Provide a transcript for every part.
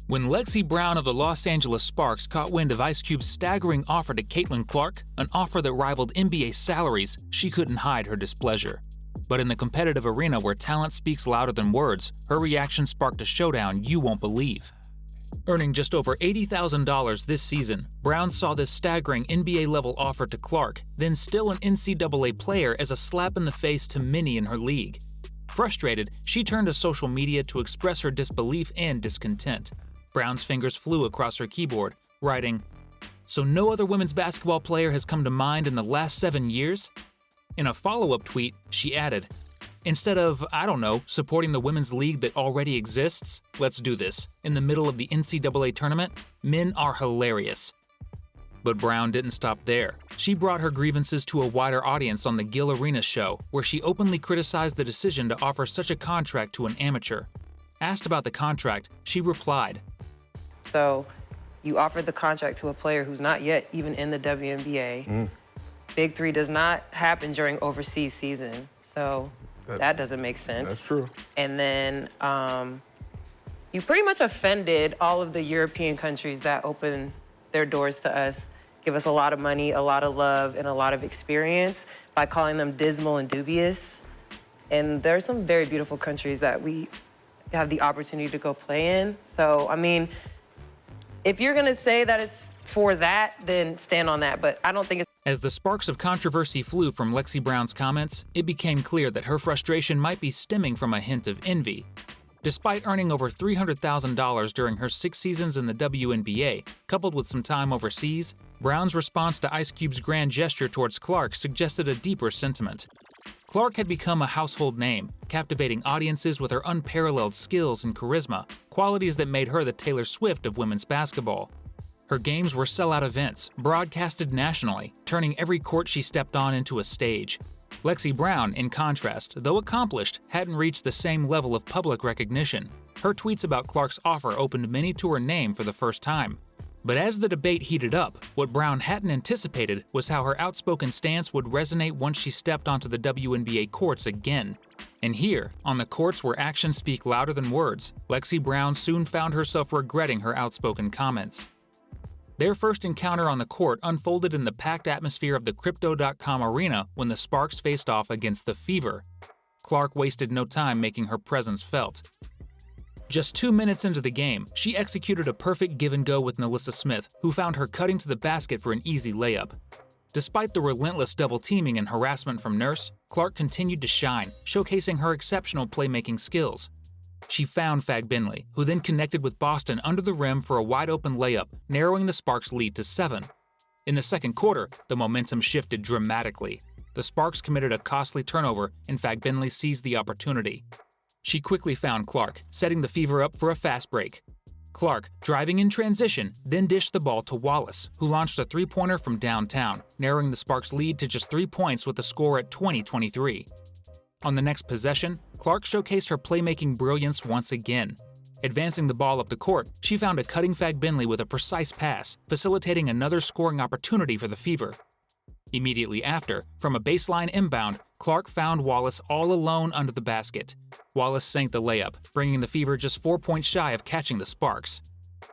When Lexi Brown of the Los Angeles Sparks caught wind of Ice Cube's staggering offer to Caitlin Clark, an offer that rivaled NBA salaries, she couldn't hide her displeasure. But in the competitive arena where talent speaks louder than words, her reaction sparked a showdown you won't believe. Earning just over $80,000 this season, Brown saw this staggering NBA-level offer to Clark, then still an NCAA player, as a slap in the face to many in her league. Frustrated, she turned to social media to express her disbelief and discontent. Brown's fingers flew across her keyboard, writing, "So no other women's basketball player has come to mind in the last 7 years?" In a follow-up tweet, she added, "Instead of, supporting the women's league that already exists, let's do this. In the middle of the NCAA tournament, men are hilarious." But Brown didn't stop there. She brought her grievances to a wider audience on the Gill Arena show, where she openly criticized the decision to offer such a contract to an amateur. Asked about the contract, she replied, "So, you offered the contract to a player who's not yet even in the WNBA. Big Three does not happen during overseas season, so that doesn't make sense." That's true. And then you pretty much offended all of the European countries that open their doors to us, give us a lot of money, a lot of love, and a lot of experience by calling them dismal and dubious. And there are some very beautiful countries that we have the opportunity to go play in. So, if you're gonna say that it's for that, then stand on that, but I don't think it's... As the sparks of controversy flew from Lexi Brown's comments, it became clear that her frustration might be stemming from a hint of envy. Despite earning over $300,000 during her 6 seasons in the WNBA, coupled with some time overseas, Brown's response to Ice Cube's grand gesture towards Clark suggested a deeper sentiment. Clark had become a household name, captivating audiences with her unparalleled skills and charisma, qualities that made her the Taylor Swift of women's basketball. Her games were sellout events, broadcasted nationally, turning every court she stepped on into a stage. Lexi Brown, in contrast, though accomplished, hadn't reached the same level of public recognition. Her tweets about Clark's offer opened many to her name for the first time. But as the debate heated up, what Brown hadn't anticipated was how her outspoken stance would resonate once she stepped onto the WNBA courts again. And here, on the courts where actions speak louder than words, Lexi Brown soon found herself regretting her outspoken comments. Their first encounter on the court unfolded in the packed atmosphere of the Crypto.com arena when the Sparks faced off against the Fever. Clark wasted no time making her presence felt. Just 2 minutes into the game, she executed a perfect give-and-go with Nalissa Smith, who found her cutting to the basket for an easy layup. Despite the relentless double-teaming and harassment from Nurse, Clark continued to shine, showcasing her exceptional playmaking skills. She found Fagbinley, who then connected with Boston under the rim for a wide-open layup, narrowing the Sparks' lead to 7. In the second quarter, the momentum shifted dramatically. The Sparks committed a costly turnover, and Fagbinley seized the opportunity. She quickly found Clark, setting the Fever up for a fast break. Clark, driving in transition, then dished the ball to Wallace, who launched a three-pointer from downtown, narrowing the Sparks' lead to just 3 points with the score at 20-23. On the next possession, Clark showcased her playmaking brilliance once again. Advancing the ball up the court, she found a cutting Fagbinley with a precise pass, facilitating another scoring opportunity for the Fever. Immediately after, from a baseline inbound, Clark found Wallace all alone under the basket. Wallace sank the layup, bringing the Fever just 4 points shy of catching the Sparks.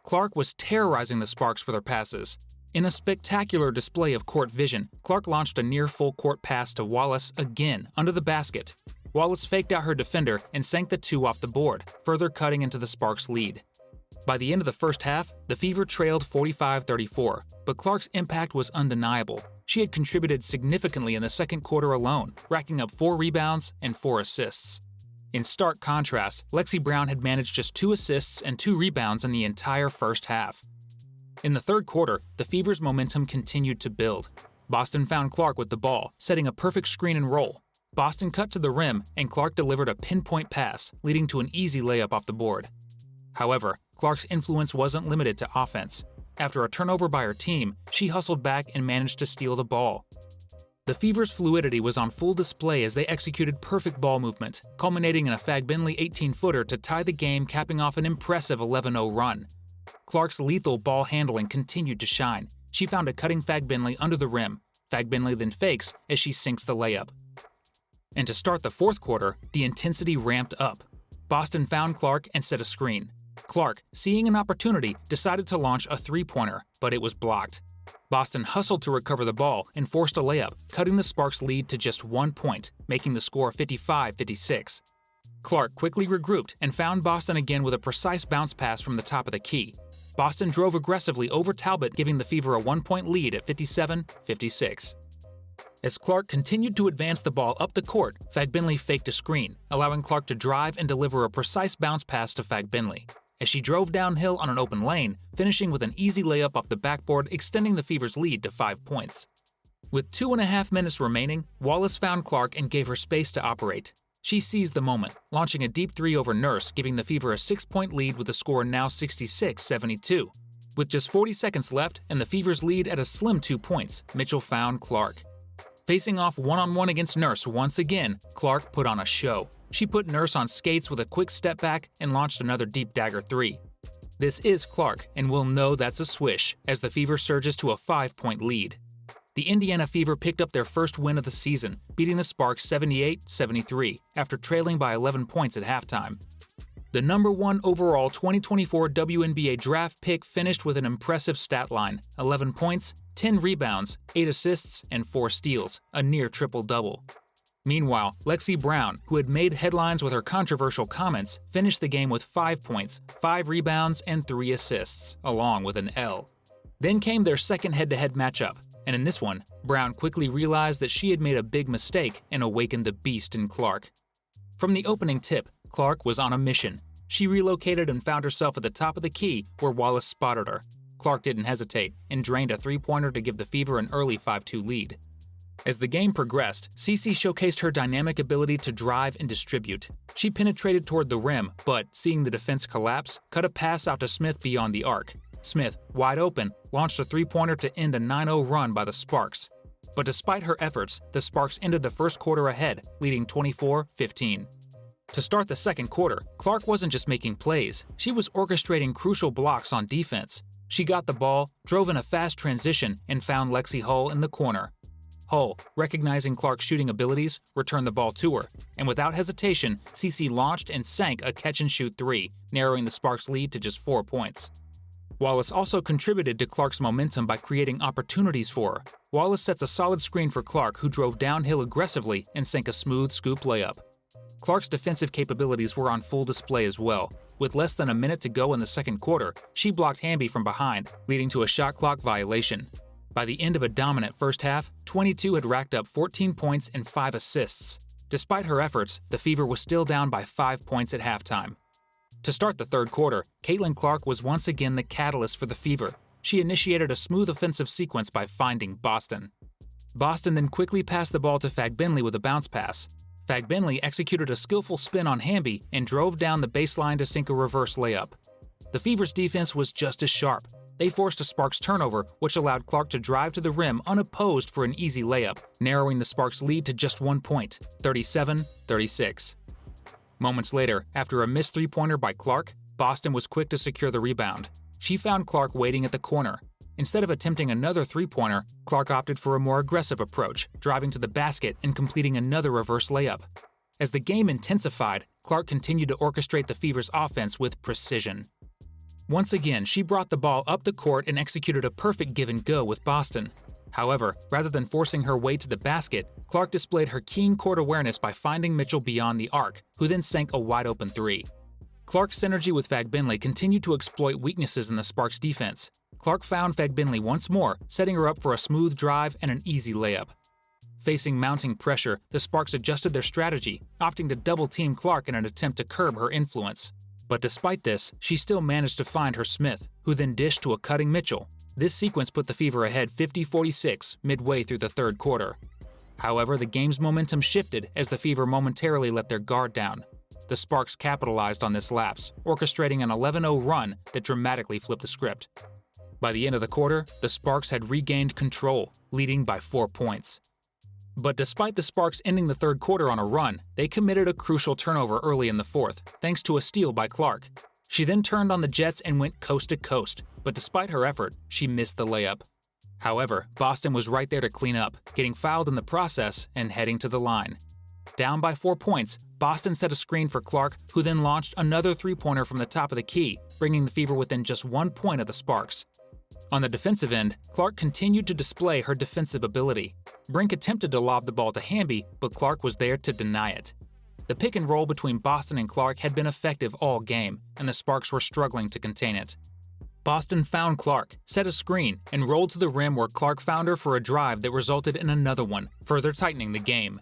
Clark was terrorizing the Sparks with her passes. In a spectacular display of court vision, Clark launched a near full-court pass to Wallace again, under the basket. Wallace faked out her defender and sank the 2 off the board, further cutting into the Sparks' lead. By the end of the first half, the Fever trailed 45-34, but Clark's impact was undeniable. She had contributed significantly in the second quarter alone, racking up 4 rebounds and 4 assists. In stark contrast, Lexi Brown had managed just 2 assists and 2 rebounds in the entire first half. In the third quarter, the Fever's momentum continued to build. Boston found Clark with the ball, setting a perfect screen and roll. Boston cut to the rim, and Clark delivered a pinpoint pass, leading to an easy layup off the board. However, Clark's influence wasn't limited to offense. After a turnover by her team, she hustled back and managed to steal the ball. The Fever's fluidity was on full display as they executed perfect ball movement, culminating in a Fagbinley 18-footer to tie the game, capping off an impressive 11-0 run. Clark's lethal ball handling continued to shine. She found a cutting Fagbinley under the rim. Fagbinley then fakes as she sinks the layup. And to start the fourth quarter, the intensity ramped up. Boston found Clark and set a screen. Clark, seeing an opportunity, decided to launch a three-pointer, but it was blocked. Boston hustled to recover the ball and forced a layup, cutting the Sparks' lead to just 1 point, making the score 55-56. Clark quickly regrouped and found Boston again with a precise bounce pass from the top of the key. Boston drove aggressively over Talbot, giving the Fever a 1-point lead at 57-56. As Clark continued to advance the ball up the court, Fagbinley faked a screen, allowing Clark to drive and deliver a precise bounce pass to Fagbinley. As she drove downhill on an open lane, finishing with an easy layup off the backboard, extending the Fever's lead to 5 points. With 2.5 minutes remaining, Wallace found Clark and gave her space to operate. She seized the moment, launching a deep three over Nurse, giving the Fever a 6-point lead with the score now 66-72. With just 40 seconds left and the Fever's lead at a slim 2 points, Mitchell found Clark. Facing off one-on-one against Nurse once again, Clark put on a show. She put Nurse on skates with a quick step back and launched another deep dagger three. This is Clark, and we'll know that's a swish as the Fever surges to a 5-point lead. The Indiana Fever picked up their first win of the season, beating the Sparks 78-73 after trailing by 11 points at halftime. The number 1 overall 2024 WNBA draft pick finished with an impressive stat line: 11 points, 10 rebounds, 8 assists, and 4 steals, a near triple-double. Meanwhile, Lexi Brown, who had made headlines with her controversial comments, finished the game with 5 points, 5 rebounds, and 3 assists, along with an L. Then came their second head-to-head matchup, and in this one, Brown quickly realized that she had made a big mistake and awakened the beast in Clark. From the opening tip, Clark was on a mission. She relocated and found herself at the top of the key where Wallace spotted her. Clark didn't hesitate and drained a three-pointer to give the Fever an early 5-2 lead. As the game progressed, Cece showcased her dynamic ability to drive and distribute. She penetrated toward the rim, but, seeing the defense collapse, cut a pass out to Smith beyond the arc. Smith, wide open, launched a three-pointer to end a 9-0 run by the Sparks. But despite her efforts, the Sparks ended the first quarter ahead, leading 24-15. To start the second quarter, Clark wasn't just making plays, she was orchestrating crucial blocks on defense. She got the ball, drove in a fast transition, and found Lexi Hull in the corner. Hull, recognizing Clark's shooting abilities, returned the ball to her, and without hesitation, Cece launched and sank a catch-and-shoot three, narrowing the Sparks' lead to just 4 points. Wallace also contributed to Clark's momentum by creating opportunities for her. Wallace sets a solid screen for Clark, who drove downhill aggressively and sank a smooth scoop layup. Clark's defensive capabilities were on full display as well. With less than a minute to go in the second quarter, she blocked Hamby from behind, leading to a shot clock violation. By the end of a dominant first half, 22 had racked up 14 points and 5 assists. Despite her efforts, the Fever was still down by 5 points at halftime. To start the third quarter, Caitlin Clark was once again the catalyst for the Fever. She initiated a smooth offensive sequence by finding Boston. Boston then quickly passed the ball to Fagbinley with a bounce pass. Fagbinley executed a skillful spin on Hamby and drove down the baseline to sink a reverse layup. The Fever's defense was just as sharp. They forced a Sparks turnover, which allowed Clark to drive to the rim unopposed for an easy layup, narrowing the Sparks' lead to just 1 point, 37-36. Moments later, after a missed three-pointer by Clark, Boston was quick to secure the rebound. She found Clark waiting at the corner. Instead of attempting another three-pointer, Clark opted for a more aggressive approach, driving to the basket and completing another reverse layup. As the game intensified, Clark continued to orchestrate the Fever's offense with precision. Once again, she brought the ball up the court and executed a perfect give-and-go with Boston. However, rather than forcing her way to the basket, Clark displayed her keen court awareness by finding Mitchell beyond the arc, who then sank a wide-open three. Clark's synergy with Fagbinley continued to exploit weaknesses in the Sparks' defense. Clark found Fagbinley once more, setting her up for a smooth drive and an easy layup. Facing mounting pressure, the Sparks adjusted their strategy, opting to double-team Clark in an attempt to curb her influence. But despite this, she still managed to find her Smith, who then dished to a cutting Mitchell. This sequence put the Fever ahead 50-46 midway through the third quarter. However, the game's momentum shifted as the Fever momentarily let their guard down. The Sparks capitalized on this lapse, orchestrating an 11-0 run that dramatically flipped the script. By the end of the quarter, the Sparks had regained control, leading by 4 points. But despite the Sparks ending the third quarter on a run, they committed a crucial turnover early in the fourth, thanks to a steal by Clark. She then turned on the Jets and went coast to coast, but despite her effort, she missed the layup. However, Boston was right there to clean up, getting fouled in the process and heading to the line. Down by 4 points, Boston set a screen for Clark, who then launched another three-pointer from the top of the key, bringing the Fever within just 1 point of the Sparks. On the defensive end, Clark continued to display her defensive ability. Brink attempted to lob the ball to Hamby, but Clark was there to deny it. The pick and roll between Boston and Clark had been effective all game, and the Sparks were struggling to contain it. Boston found Clark, set a screen, and rolled to the rim where Clark found her for a drive that resulted in another one, further tightening the game.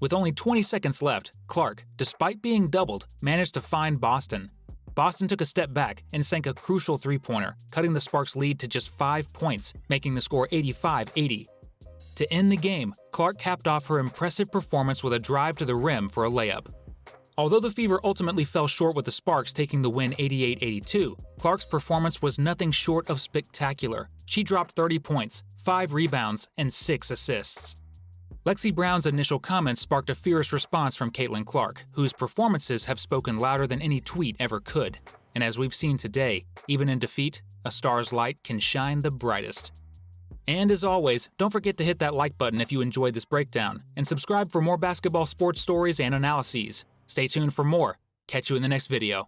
With only 20 seconds left, Clark, despite being doubled, managed to find Boston. Boston took a step back and sank a crucial three-pointer, cutting the Sparks' lead to just 5 points, making the score 85-80. To end the game, Clark capped off her impressive performance with a drive to the rim for a layup. Although the Fever ultimately fell short with the Sparks taking the win 88-82, Clark's performance was nothing short of spectacular. She dropped 30 points, 5 rebounds, and 6 assists. Lexi Brown's initial comments sparked a fierce response from Caitlin Clark, whose performances have spoken louder than any tweet ever could. And as we've seen today, even in defeat, a star's light can shine the brightest. And as always, don't forget to hit that like button if you enjoyed this breakdown, and subscribe for more basketball sports stories and analyses. Stay tuned for more. Catch you in the next video.